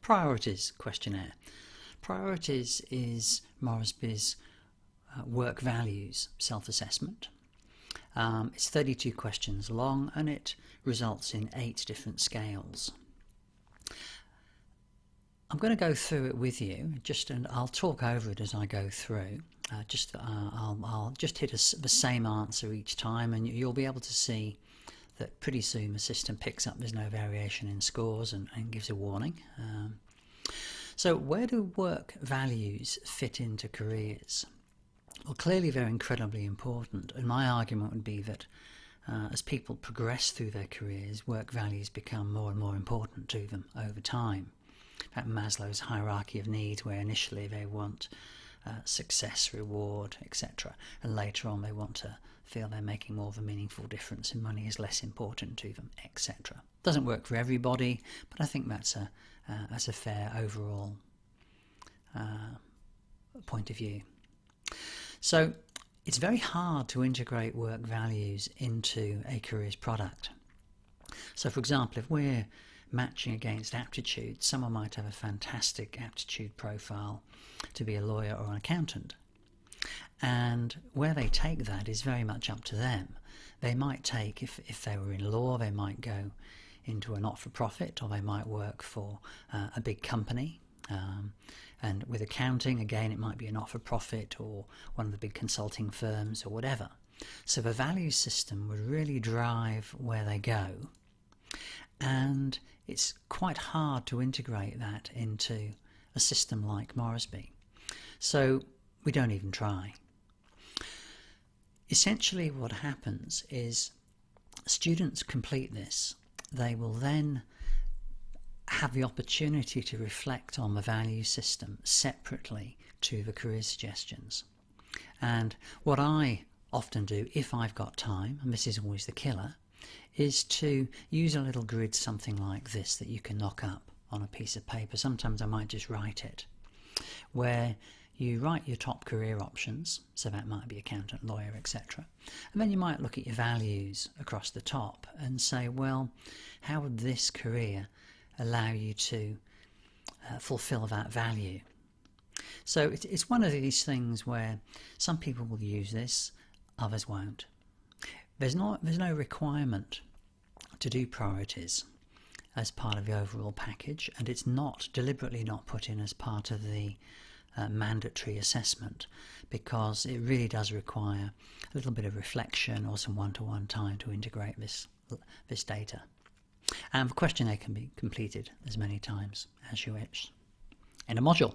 Priorities questionnaire. Priorities is Moresby's work values self-assessment. It's 32 questions long and it results in 8 different scales. I'm going to go through it with you, and I'll talk over it as I go through. I'll just hit the same answer each time, and you'll be able to see that pretty soon the system picks up there's no variation in scores and gives a warning. So where do work values fit into careers? Well, clearly they're incredibly important, and my argument would be that as people progress through their careers, work values become more and more important to them over time. At Maslow's hierarchy of needs, where initially they want success, reward, etc., and later on they want to feel they're making more of a meaningful difference and money is less important to them, etc. Doesn't work for everybody, but I think that's a fair overall point of view. So it's very hard to integrate work values into a careers product. So for example, if we're matching against aptitude, someone might have a fantastic aptitude profile to be a lawyer or an accountant, and where they take that is very much up to them. They might take, if they were in law, they might go into a not-for-profit, or they might work for a big company, and with accounting, again, it might be a not-for-profit or one of the big consulting firms or whatever. So the value system would really drive where they go, and it's quite hard to integrate that into a system like Moresby. So we don't even try. Essentially what happens is students complete this. They will then have the opportunity to reflect on the value system separately to the career suggestions. And what I often do, if I've got time, and this is always the killer, is to use a little grid, something like this, that you can knock up on a piece of paper. Sometimes I might just write it, where you write your top career options, so that might be accountant, lawyer, etc. And then you might look at your values across the top and say, well, how would this career allow you to fulfill that value? So it's one of these things where some people will use this, others won't. There's no requirement to do priorities as part of the overall package, and it's deliberately not put in as part of the mandatory assessment, because it really does require a little bit of reflection or some one-to-one time to integrate this data. And the questionnaire can be completed as many times as you wish in a module.